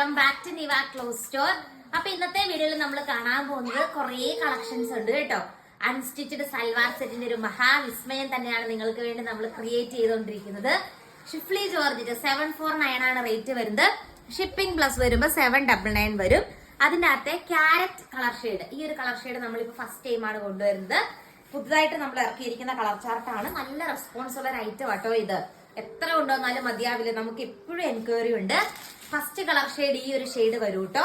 Welcome back to Niva cloth store. അപ്പൊ ഇന്നത്തെ വീഡിയോയിൽ നമ്മൾ കാണാൻ പോകുന്നത് കുറെ കളക്ഷൻസ് ഉണ്ട് കേട്ടോ. അൺസ്റ്റിച്ചഡ് സൽവാർ സെറ്റിന്റെ ഒരു മഹാവിസ്മയം തന്നെയാണ് നിങ്ങൾക്ക് വേണ്ടി നമ്മൾ ക്രിയേറ്റ് ചെയ്തുകൊണ്ടിരിക്കുന്നത്. ഷിഫ്ലി ജോർജറ്റ് 749 ആണ് റേറ്റ് വരുന്നത്. ഷിപ്പിംഗ് പ്ലസ് വരുമ്പോൾ 799 വരും. അതിന്റെ അകത്തെ ക്യാരറ്റ് കളർ ഷെയ്ഡ്, ഈ ഒരു കളർ ഷെയ്ഡ് നമ്മളിപ്പോ ഫസ്റ്റ് ടൈം ആണ് കൊണ്ടുവരുന്നത്. പുതുതായിട്ട് നമ്മൾ ഇറക്കിയിരിക്കുന്ന കളർ ചാർട്ടാണ്. നല്ല റെസ്പോൺസ് ഉള്ള ഒരു ഐറ്റം കേട്ടോ ഇത്. എത്ര കൊണ്ടുവന്നാലും മതിയാവില്ല, നമുക്ക് എപ്പോഴും എൻക്വയറി ഉണ്ട്. ഫസ്റ്റ് കളർ ഷെയ്ഡ് ഈ ഒരു ഷെയ്ഡ് വരും കേട്ടോ.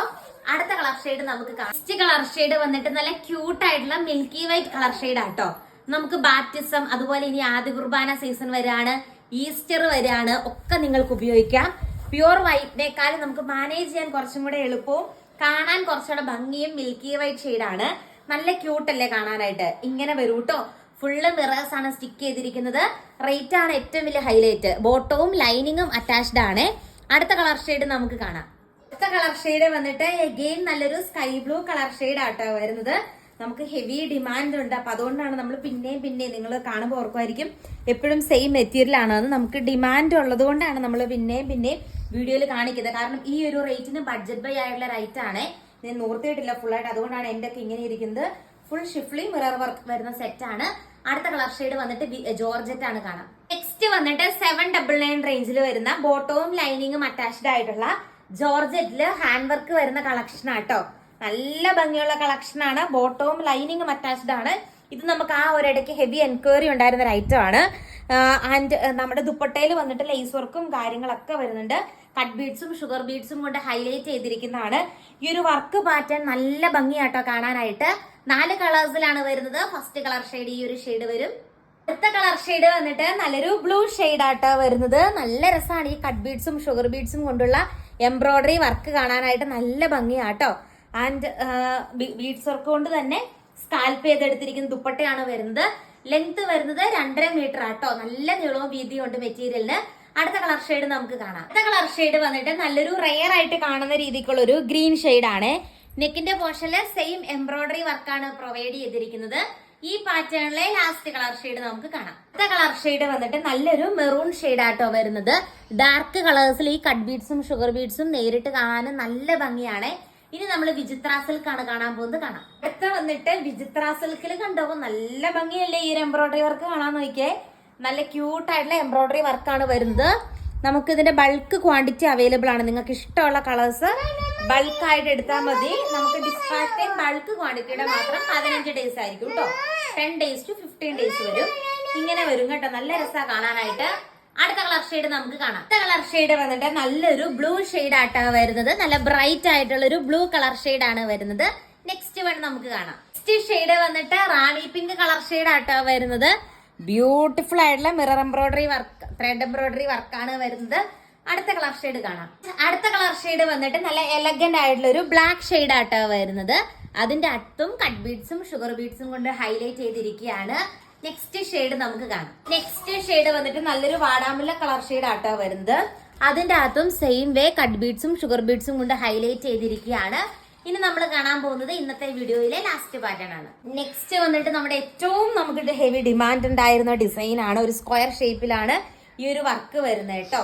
അടുത്ത കളർ ഷെയ്ഡ് നമുക്ക് ഫസ്റ്റ് കളർ ഷെയ്ഡ് വന്നിട്ട് നല്ല ക്യൂട്ട് ആയിട്ടുള്ള മിൽക്കി വൈറ്റ് കളർ ഷെയ്ഡ് ആട്ടോ. നമുക്ക് ബാപ്റ്റിസം, അതുപോലെ ഇനി ആദ്യ കുർബാന സീസൺ വരാണ്, ഈസ്റ്റർ വരാണ്, ഒക്കെ നിങ്ങൾക്ക് ഉപയോഗിക്കാം. പ്യുവർ വൈറ്റിനേക്കാളും നമുക്ക് മാനേജ് ചെയ്യാൻ കുറച്ചും കൂടെ എളുപ്പവും കാണാൻ കുറച്ചുകൂടെ ഭംഗിയും മിൽക്കി വൈറ്റ് ഷെയ്ഡാണ്. നല്ല ക്യൂട്ട് അല്ലേ കാണാനായിട്ട്. ഇങ്ങനെ വരും കേട്ടോ. ഫുള്ള് മിറേഴ്സ് ആണ് സ്റ്റിക്ക് ചെയ്തിരിക്കുന്നത്. റേറ്റ് ആണ് ഏറ്റവും വലിയ ഹൈലൈറ്റ്. ബോട്ടവും ലൈനിങ്ങും അറ്റാച്ച്ഡ് ആണ്. അടുത്ത കളർ ഷെയ്ഡ് നമുക്ക് കാണാം. അടുത്ത കളർ ഷെയ്ഡ് വന്നിട്ട് എഗെയിൻ നല്ലൊരു സ്കൈ ബ്ലൂ കളർ ഷെയ്ഡ് ആട്ടോ വരുന്നത്. നമുക്ക് ഹെവി ഡിമാൻഡ് ഉണ്ട്. അപ്പൊ അതുകൊണ്ടാണ് നമ്മൾ പിന്നെയും നിങ്ങൾ കാണുമ്പോൾ ഓർക്കുമായിരിക്കും എപ്പോഴും സെയിം മെറ്റീരിയൽ ആണെന്ന്. നമുക്ക് ഡിമാൻഡ് ഉള്ളത് കൊണ്ടാണ് നമ്മൾ പിന്നെയും വീഡിയോയിൽ കാണിക്കുന്നത്. കാരണം ഈ ഒരു റേറ്റിന് ബഡ്ജറ്റ് ബൈ ആയിട്ടുള്ള റേറ്റ് ആണ്. ഞാൻ നോർത്തിയിട്ടില്ല ഫുള്ളായിട്ട്, അതുകൊണ്ടാണ് എന്റെ ഒക്കെ ഇങ്ങനെ ഇരിക്കുന്നത്. ഫുൾ ഷിഫ്ലി മിറർ വർക്ക് വരുന്ന സെറ്റ് ആണ്. അടുത്ത കളർ ഷെയ്ഡ് വന്നിട്ട് ജോർജറ്റ് ആണ് കാണാം. നെക്സ്റ്റ് വന്നിട്ട് 799 റേഞ്ചിൽ വരുന്ന ബോട്ടവും ലൈനിങ്ങും അറ്റാച്ച്ഡ് ആയിട്ടുള്ള ജോർജറ്റില് ഹാൻഡ് വർക്ക് വരുന്ന കളക്ഷൻ ആട്ടോ. നല്ല ഭംഗിയുള്ള കളക്ഷൻ ആണ്. ബോട്ടവും ലൈനിങ്ങും അറ്റാച്ച്ഡ് ആണ്. ഇത് നമുക്ക് ആ ഒരിടയ്ക്ക് ഹെവി എൻക്വയറി ഉണ്ടായിരുന്ന ഒരു ഐറ്റം ആണ്. ആൻഡ് നമ്മുടെ ദുപ്പട്ടയിൽ വന്നിട്ട് ലേസ് വർക്കും കാര്യങ്ങളൊക്കെ വരുന്നുണ്ട്. കട്ട് ബീഡ്സും ഷുഗർ ബീഡ്സും കൊണ്ട് ഹൈലൈറ്റ് ചെയ്തിരിക്കുന്നതാണ്. ഈ ഒരു വർക്ക് പാറ്റേൺ നല്ല ഭംഗിയാട്ടോ കാണാനായിട്ട്. 4 കളേഴ്സിലാണ് വരുന്നത്. ഫസ്റ്റ് കളർ ഷെയ്ഡ് ഈ ഒരു ഷെയ്ഡ് വരും. അടുത്ത കളർ ഷെയ്ഡ് വന്നിട്ട് നല്ലൊരു ബ്ലൂ ഷെയ്ഡ് ആട്ടോ വരുന്നത്. നല്ല രസമാണ് ഈ കട്ട് ബീഡ്സും ഷുഗർ ബീഡ്സും കൊണ്ടുള്ള എംബ്രോയിഡറി വർക്ക് കാണാനായിട്ട്. നല്ല ഭംഗിയാട്ടോ. ആൻഡ് ബീഡ്സ് വർക്ക് കൊണ്ട് തന്നെ സ്കാൽപ്പ് ചെയ്തെടുത്തിരിക്കുന്ന ദുപ്പട്ടയാണ് വരുന്നത്. ലെങ്ത് വരുന്നത് 2.5 മീറ്റർ ആട്ടോ. നല്ല നീളവും വീതിയും ഉണ്ട് മെറ്റീരിയലിന്. അടുത്ത കളർ ഷെയ്ഡ് നമുക്ക് കാണാം. അടുത്ത കളർ ഷെയ്ഡ് വന്നിട്ട് നല്ലൊരു റെയർ ആയിട്ട് കാണുന്ന രീതിക്കുള്ള ഒരു ഗ്രീൻ ഷെയ്ഡ് ആണ്. നെക്കിന്റെ പോർഷനില് സെയിം എംബ്രോയിഡറി വർക്കാണ് പ്രൊവൈഡ് ചെയ്തിരിക്കുന്നത്. ഈ പാറ്റേണിലെ ലാസ്റ്റ് കളർ ഷെയ്ഡ് നമുക്ക് കാണാം. അടുത്ത കളർ ഷെയ്ഡ് വന്നിട്ട് നല്ലൊരു മെറൂൺ ഷെയ്ഡ് ആട്ടോ വരുന്നത്. ഡാർക്ക് കളേഴ്സിൽ ഈ കട്ട് ബീഡ്സും ഷുഗർ ബീഡ്സും നേരിട്ട് കാണാനും നല്ല ഭംഗിയാണ്. ഇനി നമ്മൾ വിചിത്ര സിൽക്ക് ആണ് കാണാൻ പോകുന്നത്. കാണാം. അടുത്ത വന്നിട്ട് വിചിത്ര സിൽക്കിൽ കണ്ടോ നല്ല ഭംഗിയല്ലേ ഈ ഒരു എംബ്രോയിഡറി വർക്ക് കാണാൻ നോക്കിയേ. നല്ല ക്യൂട്ട് ആയിട്ടുള്ള എംബ്രോയിഡറി വർക്കാണ് വരുന്നത്. നമുക്ക് ഇതിന്റെ ബൾക്ക് ക്വാണ്ടിറ്റി അവൈലബിൾ ആണ്. നിങ്ങൾക്ക് ഇഷ്ടമുള്ള കളേഴ്സ് ബൾക്ക് ആയിട്ട് എടുത്താൽ മതി. നമുക്ക് ഡിസ്പാച്ച് ടൈം ബൾക്ക് ക്വാണ്ടിറ്റിയുടെ മാത്രം 15 ഡേയ്സ് ആയിരിക്കും കേട്ടോ. 10 days to 15 days വരും. ഇങ്ങനെ വരും കേട്ടോ. നല്ല രസമാണ് കാണാനായിട്ട്. അടുത്ത കളർ ഷെയ്ഡ് നമുക്ക് കാണാം. അടുത്ത കളർ ഷെയ്ഡ് വന്നിട്ട് നല്ലൊരു ബ്ലൂ ഷെയ്ഡ് ആയിട്ടാണ് വരുന്നത്. നല്ല ബ്രൈറ്റ് ആയിട്ടുള്ള ഒരു ബ്ലൂ കളർ ഷെയ്ഡ് ആണ് വരുന്നത്. നെക്സ്റ്റ് വൺ നമുക്ക് കാണാം. നെക്സ്റ്റ് ഷെയ്ഡ് വന്നിട്ട് റാണി പിങ്ക് കളർ ഷെയ്ഡ് ആയിട്ടാണ് വരുന്നത്. ബ്യൂട്ടിഫുൾ ആയിട്ടുള്ള mirror embroidery work, thread embroidery വർക്കാണ് വരുന്നത്. അടുത്ത കളർ ഷെയ്ഡ് കാണാം. അടുത്ത കളർ ഷെയ്ഡ് വന്നിട്ട് നല്ല എലഗന്റ് ആയിട്ടുള്ള ഒരു ബ്ലാക്ക് ഷെയ്ഡ് ആയിട്ടാണ് വരുന്നത്. അതിന്റെ അത്തും കട്ട് ബീഡ്സും ഷുഗർ ബീഡ്സും കൊണ്ട് ഹൈലൈറ്റ് ചെയ്തിരിക്കുകയാണ്. നെക്സ്റ്റ് ഷെയ്ഡ് നമുക്ക് കാണാം. നെക്സ്റ്റ് ഷെയ്ഡ് വന്നിട്ട് നല്ലൊരു വാടാമുല്ല കളർ ഷെയ്ഡ് ആട്ടോ വരുന്നത്. അതിന്റെ അകത്തും സെയിം വേ കട്ട് ബീഡ്സും ഷുഗർ ബീഡ്സും കൊണ്ട് ഹൈലൈറ്റ് ചെയ്തിരിക്കുകയാണ്. ഇനി നമ്മൾ കാണാൻ പോകുന്നത് ഇന്നത്തെ വീഡിയോയിലെ ലാസ്റ്റ് പാറ്റേൺ ആണ്. നെക്സ്റ്റ് വന്നിട്ട് നമ്മുടെ ഏറ്റവും നമുക്ക് ഹെവി ഡിമാൻഡ് ഉണ്ടായിരുന്ന ഡിസൈൻ ആണ്. ഒരു സ്ക്വയർ ഷേപ്പിലാണ് ഈ ഒരു വർക്ക് വരുന്നത് കേട്ടോ.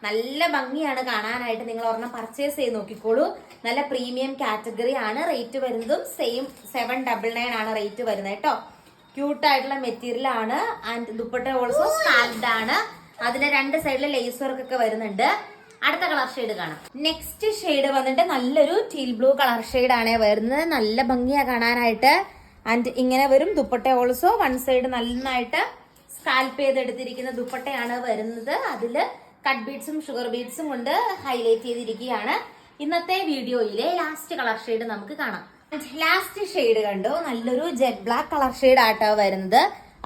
നല്ല ഭംഗിയാണ് കാണാനായിട്ട്. നിങ്ങൾ ഒരെണ്ണം പർച്ചേസ് ചെയ്ത് നോക്കിക്കോളൂ. നല്ല പ്രീമിയം കാറ്റഗറി ആണ്. റേറ്റ് വരുന്നതും സെയിം 799 ആണ് റേറ്റ് വരുന്നത് കേട്ടോ. ക്യൂട്ട് ആയിട്ടുള്ള മെറ്റീരിയൽ ആണ്. ആൻഡ് ദുപ്പട്ട ഓൾസോ സ്കാൽപ്ഡ് ആണ്. അതിന്റെ 2 സൈഡിലെ ലേസ് വർക്ക് ഒക്കെ വരുന്നുണ്ട്. അടുത്ത കളർ ഷെയ്ഡ് കാണാം. നെക്സ്റ്റ് ഷെയ്ഡ് വന്നിട്ട് നല്ലൊരു ടീൽ ബ്ലൂ കളർ ഷെയ്ഡ് ആണ് വരുന്നത്. നല്ല ഭംഗിയാ കാണാനായിട്ട്. ആൻഡ് ഇങ്ങനെ വരും. ദുപ്പട്ട ഓൾസോ 1 സൈഡ് നന്നായിട്ട് സ്കാൽപ്പ് ചെയ്തെടുത്തിരിക്കുന്ന ദുപ്പട്ടയാണ് വരുന്നത്. അതില് കട്ട് ബീഡ്സും ഷുഗർ ബീഡ്സും കൊണ്ട് ഹൈലൈറ്റ് ചെയ്തിരിക്കുകയാണ്. ഇന്നത്തെ വീഡിയോയിലെ ലാസ്റ്റ് കളർ ഷെയ്ഡ് നമുക്ക് കാണാം. ലാസ്റ്റ് ഷെയ്ഡ് കണ്ടോ. നല്ലൊരു ജെറ്റ് ബ്ലാക്ക് കളർ ഷെയ്ഡ് ആട്ടോ വരുന്നത്.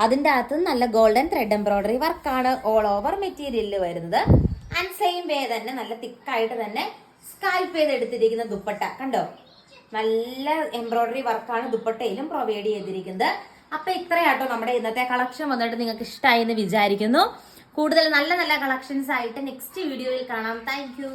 അതിന്റെ അകത്ത് നല്ല ഗോൾഡൻ ത്രെഡ് എംബ്രോയിഡറി വർക്കാണ് ഓൾ ഓവർ മെറ്റീരിയലിൽ വരുന്നത്. ആൻഡ് സെയിം വേ തന്നെ നല്ല തിക്കായിട്ട് തന്നെ സ്കാൽപ്പ് ചെയ്തെടുത്തിരിക്കുന്ന ദുപ്പട്ട കണ്ടോ. നല്ല എംബ്രോയിഡറി വർക്കാണ് ദുപ്പട്ടയിലും പ്രൊവൈഡ് ചെയ്തിരിക്കുന്നത്. അപ്പൊ ഇത്രയാട്ടോ നമ്മുടെ ഇന്നത്തെ കളക്ഷൻ വന്നിട്ട് നിങ്ങൾക്ക് ഇഷ്ടമായി എന്ന് വിചാരിക്കുന്നു. കൂടുതൽ നല്ല കളക്ഷൻസ് ആയിട്ട് നെക്സ്റ്റ് വീഡിയോയിൽ കാണാം. Thank you.